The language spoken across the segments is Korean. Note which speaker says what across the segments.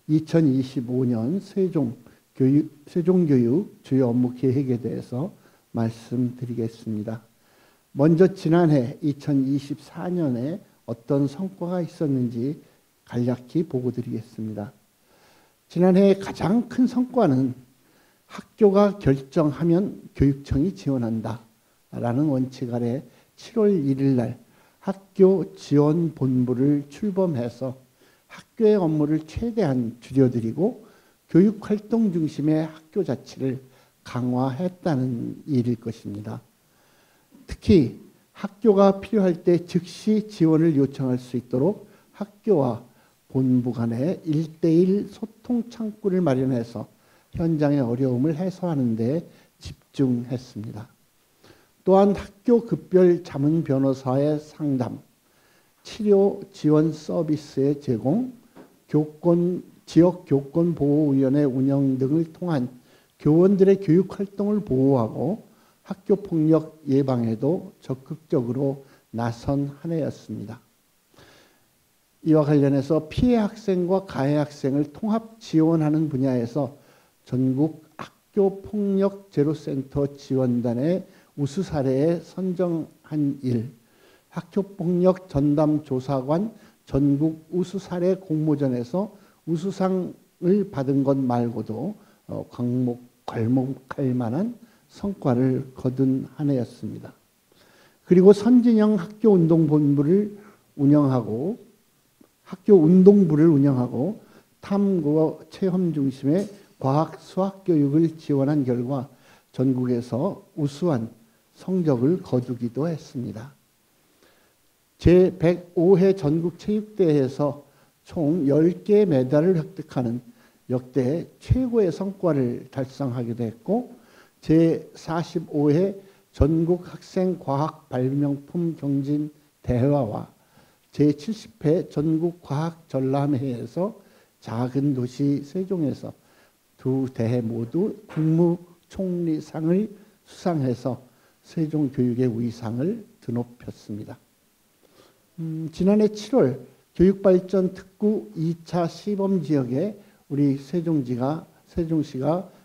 Speaker 1: 2025년 세종교육 주요 업무 계획에 대해서 말씀드리겠습니다. 먼저 지난해 2024년에 어떤 성과가 있었는지 간략히 보고 드리겠습니다. 지난해 가장 큰 성과는 학교가 결정하면 교육청이 지원한다 라는 원칙 아래 7월 1일 날 학교 지원본부를 출범해서 학교의 업무를 최대한 줄여드리고 교육활동 중심의 학교 자치를 강화했다는 일일 것입니다. 특히 학교가 필요할 때 즉시 지원을 요청할 수 있도록 학교와 본부 간에 1:1 소통 창구를 마련해서 현장의 어려움을 해소하는 데 집중했습니다. 또한 학교 급별 자문 변호사의 상담, 치료 지원 서비스의 제공, 지역 교권보호위원회 운영 등을 통한 교원들의 교육활동을 보호하고 학교폭력 예방에도 적극적으로 나선 한 해였습니다. 이와 관련해서 피해 학생과 가해 학생을 통합 지원하는 분야에서 전국 학교폭력 제로센터 지원단의 우수 사례에 선정한 일, 학교폭력 전담조사관 전국 우수 사례 공모전에서 우수상을 받은 것 말고도 괄목할 만한 성과를 거둔 한 해였습니다. 그리고 선진형 학교운동부를 운영하고 탐구와 체험 중심의 과학 수학 교육을 지원한 결과 전국에서 우수한 성적을 거두기도 했습니다. 제105회 전국체육대회에서 총 10개의 메달을 획득하는 역대 최고의 성과를 달성하기도 했고, 제45회 전국학생과학발명품 경진대회와 제70회 전국과학전람회에서 작은 도시 세종에서 두 대회 모두 국무총리상을 수상해서 세종교육의 위상을 드높였습니다. 지난해 7월 교육발전 특구 2차 시범지역에 우리 세종시가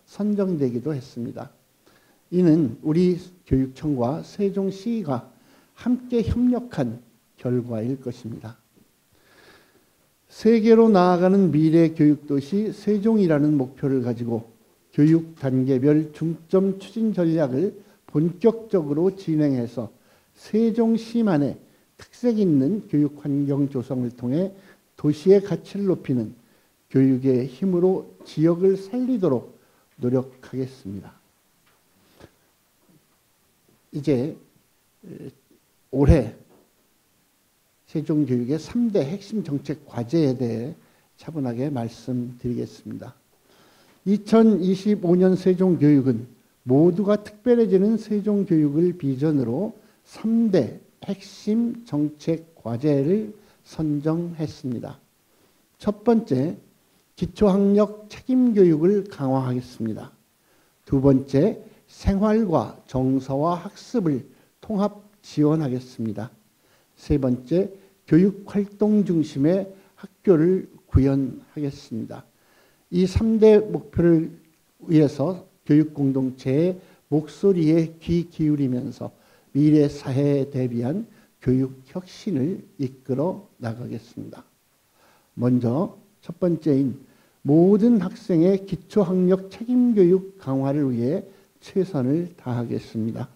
Speaker 1: 선정되기도 했습니다. 이는 우리 교육청과 세종시가 함께 협력한 결과일 것입니다. 세계로 나아가는 미래 교육도시 세종이라는 목표를 가지고 교육 단계별 중점 추진 전략을 본격적으로 진행해서 세종시만의 특색 있는 교육 환경 조성을 통해 도시의 가치를 높이는 교육의 힘으로 지역을 살리도록 노력하겠습니다. 이제 올해 세종교육의 3대 핵심 정책 과제에 대해 차분하게 말씀드리겠습니다. 2025년 세종교육은 모두가 특별해지는 세종교육을 비전으로 3대 핵심 정책 과제를 선정했습니다. 첫 번째, 기초학력 책임교육을 강화하겠습니다. 두 번째, 생활과 정서와 학습을 통합 지원하겠습니다. 세 번째, 교육활동 중심의 학교를 구현하겠습니다. 이 3대 목표를 위해서 교육공동체의 목소리에 귀 기울이면서 미래 사회에 대비한 교육혁신을 이끌어 나가겠습니다. 먼저 첫 번째인 모든 학생의 기초학력 책임교육 강화를 위해 최선을 다하겠습니다.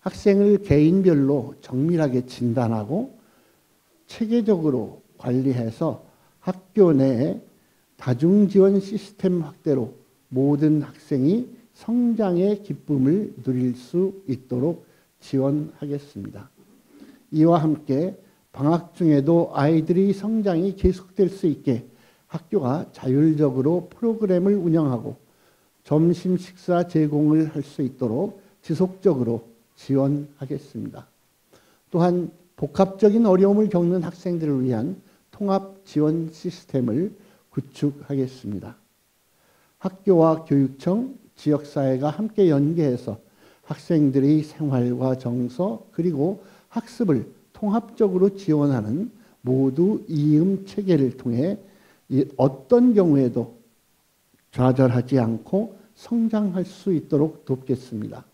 Speaker 1: 학생을 개인별로 정밀하게 진단하고 체계적으로 관리해서 학교 내 다중지원 시스템 확대로 모든 학생이 성장의 기쁨을 누릴 수 있도록 지원하겠습니다. 이와 함께 방학 중에도 아이들의 성장이 계속될 수 있게 학교가 자율적으로 프로그램을 운영하고 점심 식사 제공을 할 수 있도록 지속적으로 지원하겠습니다. 또한 복합적인 어려움을 겪는 학생들을 위한 통합 지원 시스템을 구축하겠습니다. 학교와 교육청, 지역사회가 함께 연계해서 학생들의 생활과 정서 그리고 학습을 통합적으로 지원하는 모두 이음 체계를 통해 어떤 경우에도 좌절하지 않고 성장할 수 있도록 돕겠습니다.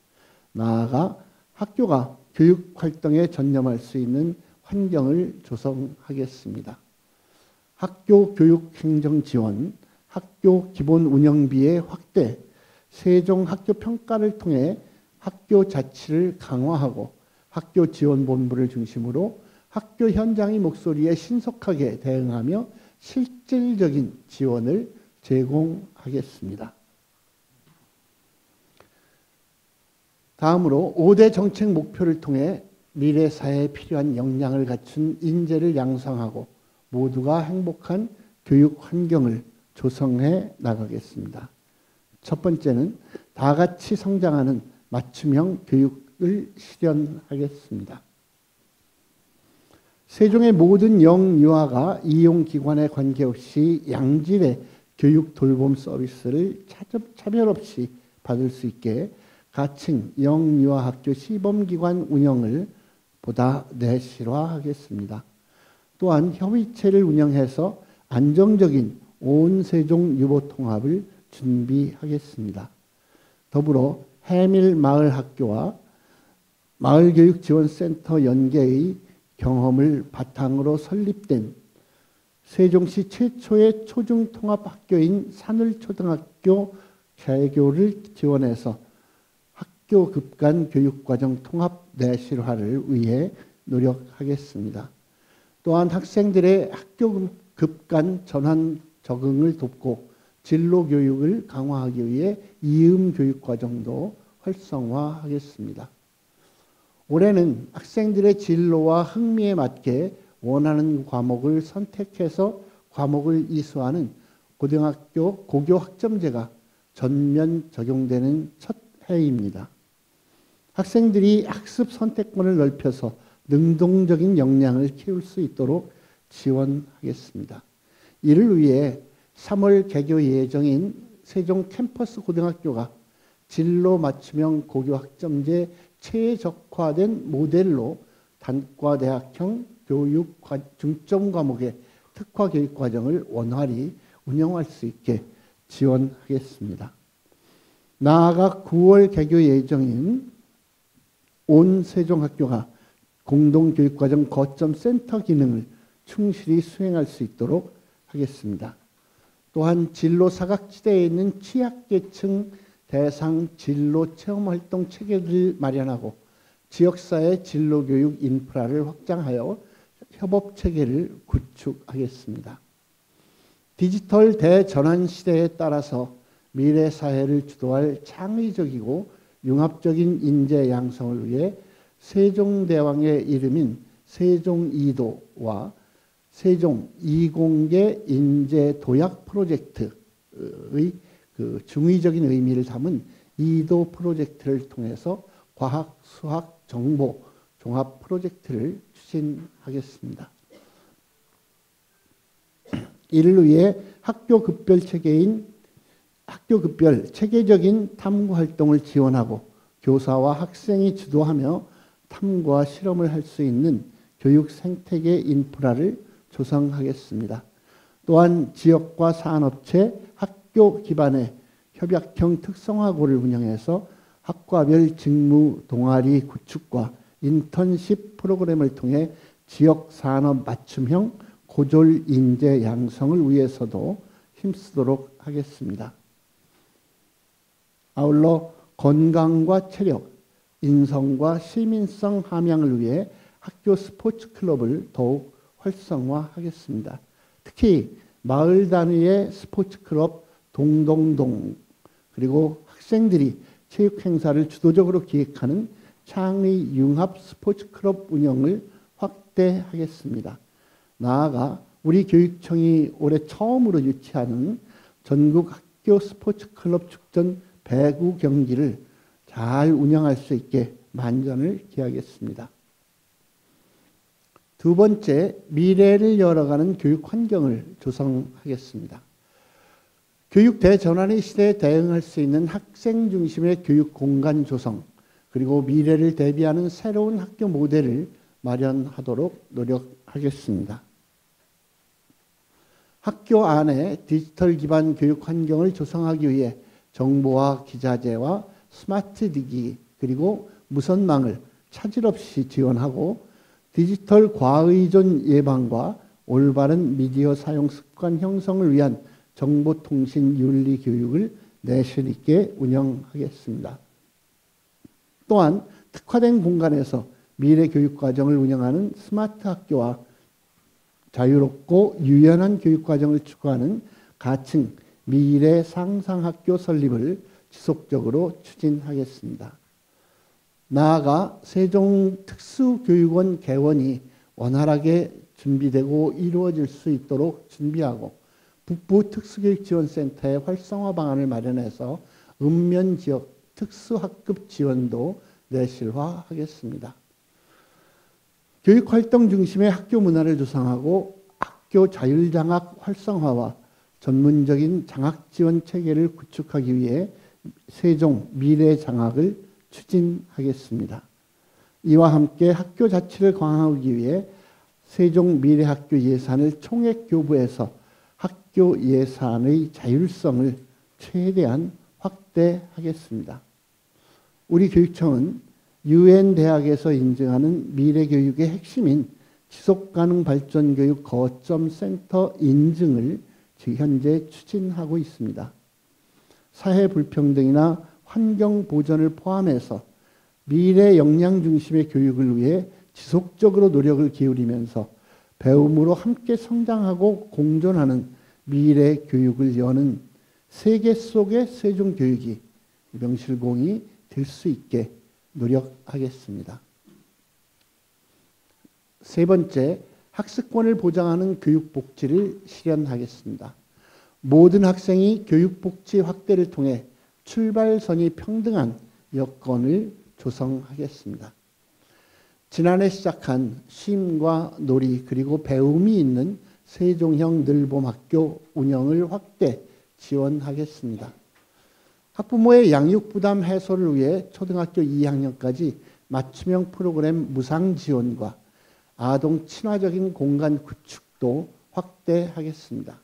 Speaker 1: 나아가 학교가 교육 활동에 전념할 수 있는 환경을 조성하겠습니다. 학교 교육 행정 지원, 학교 기본 운영비의 확대, 세종 학교 평가를 통해 학교 자치를 강화하고 학교 지원본부를 중심으로 학교 현장의 목소리에 신속하게 대응하며 실질적인 지원을 제공하겠습니다. 다음으로 5대 정책 목표를 통해 미래 사회에 필요한 역량을 갖춘 인재를 양성하고 모두가 행복한 교육 환경을 조성해 나가겠습니다. 첫 번째는 다 같이 성장하는 맞춤형 교육을 실현하겠습니다. 세종의 모든 영유아가 이용기관에 관계없이 양질의 교육 돌봄 서비스를 차별 없이 받을 수 있게 가칭 영유아학교 시범기관 운영을 보다 내실화하겠습니다. 또한 협의체를 운영해서 안정적인 온 세종 유보통합을 준비하겠습니다. 더불어 해밀마을학교와 마을교육지원센터 연계의 경험을 바탕으로 설립된 세종시 최초의 초중통합학교인 산울초등학교 개교를 지원해서 학교 급간 교육과정 통합 내실화를 위해 노력하겠습니다. 또한 학생들의 학교 급간 전환 적응을 돕고 진로 교육을 강화하기 위해 이음 교육과정도 활성화하겠습니다. 올해는 학생들의 진로와 흥미에 맞게 원하는 과목을 선택해서 과목을 이수하는 고등학교 고교 학점제가 전면 적용되는 첫 해입니다. 학생들이 학습 선택권을 넓혀서 능동적인 역량을 키울 수 있도록 지원하겠습니다. 이를 위해 3월 개교 예정인 세종 캠퍼스 고등학교가 진로 맞춤형 고교 학점제 최적화된 모델로 단과대학형 교육 중점 과목의 특화 교육 과정을 원활히 운영할 수 있게 지원하겠습니다. 나아가 9월 개교 예정인 온 세종학교가 공동교육과정 거점 센터 기능을 충실히 수행할 수 있도록 하겠습니다. 또한 진로 사각지대에 있는 취약계층 대상 진로 체험활동 체계를 마련하고 지역사회 진로교육 인프라를 확장하여 협업체계를 구축하겠습니다. 디지털 대전환 시대에 따라서 미래 사회를 주도할 창의적이고 융합적인 인재 양성을 위해 세종대왕의 이름인 세종2도와 세종 2공계 인재 도약 프로젝트의 중의적인 의미를 담은 2도 프로젝트를 통해서 과학, 수학, 정보 종합 프로젝트를 추진하겠습니다. 이를 위해 학교 급별 체계적인 탐구 활동을 지원하고 교사와 학생이 주도하며 탐구와 실험을 할 수 있는 교육 생태계 인프라를 조성하겠습니다. 또한 지역과 산업체, 학교 기반의 협약형 특성화고를 운영해서 학과별 직무 동아리 구축과 인턴십 프로그램을 통해 지역 산업 맞춤형 고졸 인재 양성을 위해서도 힘쓰도록 하겠습니다. 아울러 건강과 체력, 인성과 시민성 함양을 위해 학교 스포츠 클럽을 더욱 활성화하겠습니다. 특히 마을 단위의 스포츠 클럽 동동동 그리고 학생들이 체육 행사를 주도적으로 기획하는 창의 융합 스포츠 클럽 운영을 확대하겠습니다. 나아가 우리 교육청이 올해 처음으로 유치하는 전국 학교 스포츠 클럽 축전 배구 경기를 잘 운영할 수 있게 만전을 기하겠습니다. 두 번째, 미래를 열어가는 교육 환경을 조성하겠습니다. 교육 대전환의 시대에 대응할 수 있는 학생 중심의 교육 공간 조성, 그리고 미래를 대비하는 새로운 학교 모델을 마련하도록 노력하겠습니다. 학교 안에 디지털 기반 교육 환경을 조성하기 위해 정보화 기자재와 스마트 기기 그리고 무선망을 차질 없이 지원하고 디지털 과의존 예방과 올바른 미디어 사용 습관 형성을 위한 정보통신 윤리 교육을 내실 있게 운영하겠습니다. 또한 특화된 공간에서 미래 교육 과정을 운영하는 스마트 학교와 자유롭고 유연한 교육 과정을 추구하는 가칭 미래 상상학교 설립을 지속적으로 추진하겠습니다. 나아가 세종특수교육원 개원이 원활하게 준비되고 이루어질 수 있도록 준비하고 북부특수교육지원센터의 활성화 방안을 마련해서 읍면지역 특수학급 지원도 내실화하겠습니다. 교육활동 중심의 학교 문화를 조성하고 학교 자율장학 활성화와 전문적인 장학지원 체계를 구축하기 위해 세종 미래장학을 추진하겠습니다. 이와 함께 학교 자치를 강화하기 위해 세종 미래학교 예산을 총액 교부해서 학교 예산의 자율성을 최대한 확대하겠습니다. 우리 교육청은 UN 대학에서 인증하는 미래교육의 핵심인 지속가능발전교육 거점센터 인증을 현재 추진하고 있습니다. 사회불평등이나 환경보전을 포함해서 미래 역량 중심의 교육을 위해 지속적으로 노력을 기울이면서 배움으로 함께 성장하고 공존하는 미래 교육을 여는 세계 속의 세종교육이 명실공히 될 수 있게 노력하겠습니다. 세 번째, 학습권을 보장하는 교육복지를 실현하겠습니다. 모든 학생이 교육복지 확대를 통해 출발선이 평등한 여건을 조성하겠습니다. 지난해 시작한 쉼과 놀이 그리고 배움이 있는 세종형 늘봄학교 운영을 확대 지원하겠습니다. 학부모의 양육 부담 해소를 위해 초등학교 2학년까지 맞춤형 프로그램 무상 지원과 아동 친화적인 공간 구축도 확대하겠습니다.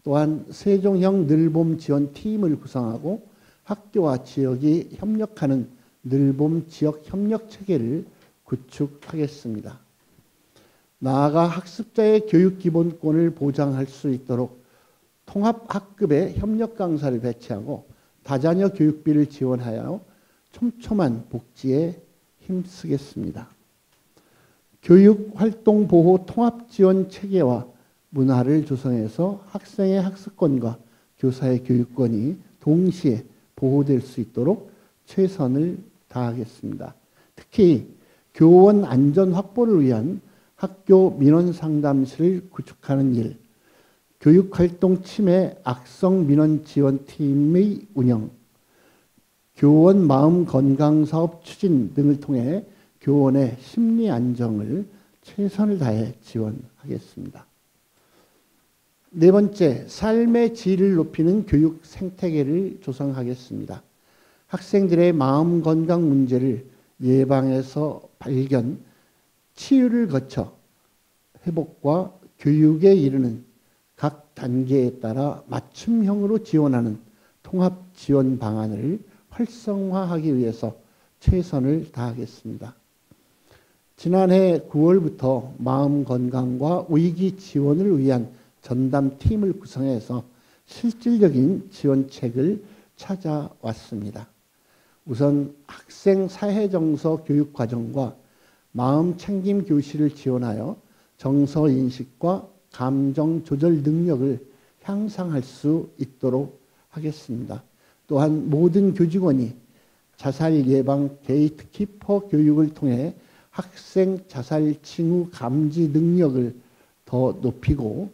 Speaker 1: 또한 세종형 늘봄 지원 팀을 구성하고 학교와 지역이 협력하는 늘봄 지역 협력 체계를 구축하겠습니다. 나아가 학습자의 교육 기본권을 보장할 수 있도록 통합학급에 협력 강사를 배치하고 다자녀 교육비를 지원하여 촘촘한 복지에 힘쓰겠습니다. 교육활동보호 통합지원 체계와 문화를 조성해서 학생의 학습권과 교사의 교육권이 동시에 보호될 수 있도록 최선을 다하겠습니다. 특히 교원 안전 확보를 위한 학교 민원상담실을 구축하는 일, 교육활동 침해 악성 민원 지원팀의 운영, 교원 마음건강사업 추진 등을 통해 교원의 심리 안정을 최선을 다해 지원하겠습니다. 네 번째, 삶의 질을 높이는 교육 생태계를 조성하겠습니다. 학생들의 마음 건강 문제를 예방에서 발견, 치유를 거쳐 회복과 교육에 이르는 각 단계에 따라 맞춤형으로 지원하는 통합 지원 방안을 활성화하기 위해서 최선을 다하겠습니다. 지난해 9월부터 마음 건강과 위기 지원을 위한 전담팀을 구성해서 실질적인 지원책을 찾아왔습니다. 우선 학생 사회정서 교육과정과 마음챙김 교실을 지원하여 정서인식과 감정 조절 능력을 향상할 수 있도록 하겠습니다. 또한 모든 교직원이 자살 예방 게이트키퍼 교육을 통해 학생 자살 징후 감지 능력을 더 높이고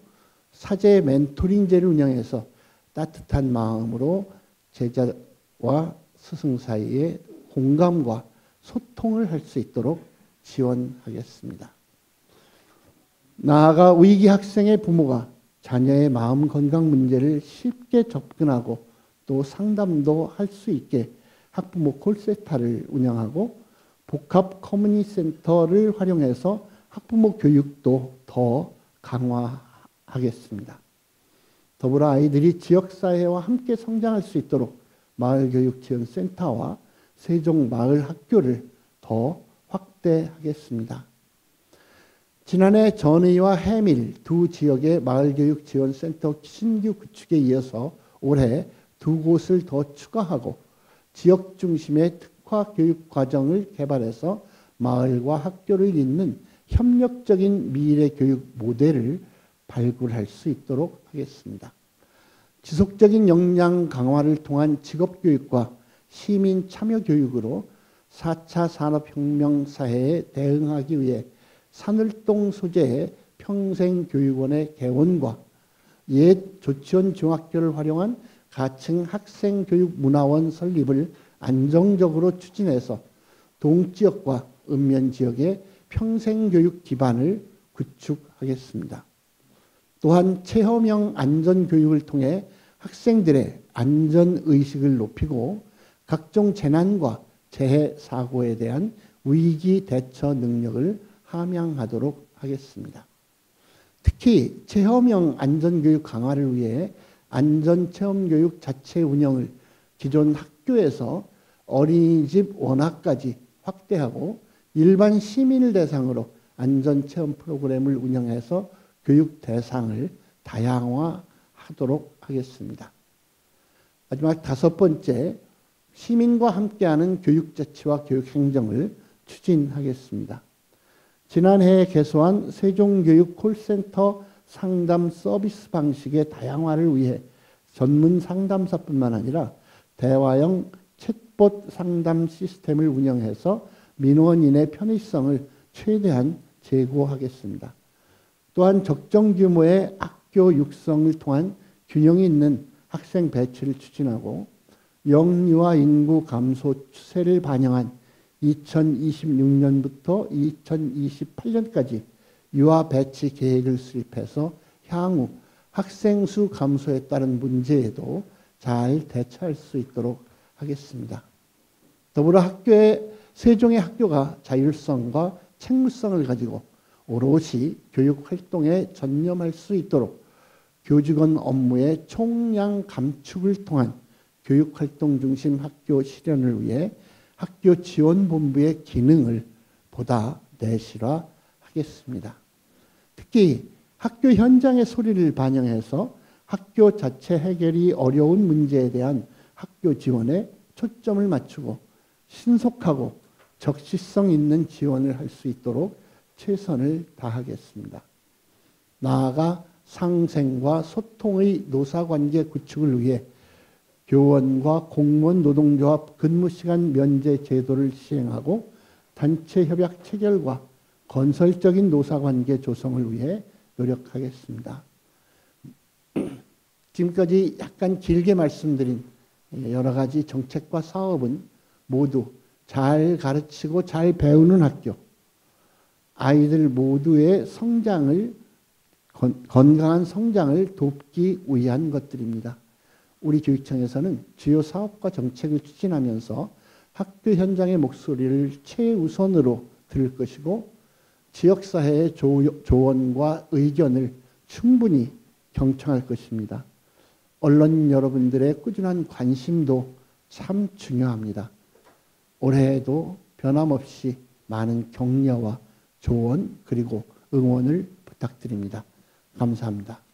Speaker 1: 사제 멘토링제를 운영해서 따뜻한 마음으로 제자와 스승 사이에 공감과 소통을 할 수 있도록 지원하겠습니다. 나아가 위기 학생의 부모가 자녀의 마음 건강 문제를 쉽게 접근하고 또 상담도 할 수 있게 학부모 콜센터를 운영하고 복합 커뮤니티 센터를 활용해서 학부모 교육도 더 강화하겠습니다. 더불어 아이들이 지역사회와 함께 성장할 수 있도록 마을교육지원센터와 세종마을학교를 더 확대하겠습니다. 지난해 전의와 해밀 두 지역의 마을교육지원센터 신규 구축에 이어서 올해 두 곳을 더 추가하고 지역 중심의 특화교육과정을 개발해서 마을과 학교를 잇는 협력적인 미래교육 모델을 발굴할 수 있도록 하겠습니다. 지속적인 역량 강화를 통한 직업교육과 시민 참여교육으로 4차 산업혁명 사회에 대응하기 위해 산울동 소재의 평생교육원의 개원과 옛 조치원 중학교를 활용한 가층 학생교육문화원 설립을 안정적으로 추진해서 동지역과 읍면지역의 평생교육 기반을 구축하겠습니다. 또한 체험형 안전교육을 통해 학생들의 안전의식을 높이고 각종 재난과 재해 사고에 대한 위기 대처 능력을 함양하도록 하겠습니다. 특히 체험형 안전교육 강화를 위해 안전체험교육 자체 운영을 기존 학교에서 어린이집 원학까지 확대하고 일반 시민을 대상으로 안전체험 프로그램을 운영해서 교육 대상을 다양화하도록 하겠습니다. 마지막 5번째, 시민과 함께하는 교육자치와 교육행정을 추진하겠습니다. 지난해 개소한 세종교육 콜센터 상담 서비스 방식의 다양화를 위해 전문 상담사뿐만 아니라 대화형 챗봇 상담 시스템을 운영해서 민원인의 편의성을 최대한 제고하겠습니다. 또한 적정 규모의 학교 육성을 통한 균형 있는 학생 배치를 추진하고 영유아 인구 감소 추세를 반영한 2026년부터 2028년까지 유아 배치 계획을 수립해서 향후 학생 수 감소에 따른 문제에도 잘 대처할 수 있도록 하겠습니다. 더불어 세종의 학교가 자율성과 책무성을 가지고 오롯이 교육 활동에 전념할 수 있도록 교직원 업무의 총량 감축을 통한 교육활동 중심 학교 실현을 위해 학교지원본부의 기능을 보다 내실화하겠습니다. 특히 학교 현장의 소리를 반영해서 학교 자체 해결이 어려운 문제에 대한 학교 지원에 초점을 맞추고 신속하고 적시성 있는 지원을 할 수 있도록 최선을 다하겠습니다. 나아가 상생과 소통의 노사관계 구축을 위해 교원과 공무원 노동조합 근무시간 면제 제도를 시행하고 단체협약 체결과 건설적인 노사관계 조성을 위해 노력하겠습니다. 지금까지 약간 길게 말씀드린 여러 가지 정책과 사업은 모두 잘 가르치고 잘 배우는 학교, 아이들 모두의 성장을, 건강한 성장을 돕기 위한 것들입니다. 우리 교육청에서는 주요 사업과 정책을 추진하면서 학교 현장의 목소리를 최우선으로 들을 것이고 지역사회의 조언과 의견을 충분히 경청할 것입니다. 언론 여러분들의 꾸준한 관심도 참 중요합니다. 올해에도 변함없이 많은 격려와 조언 그리고 응원을 부탁드립니다. 감사합니다.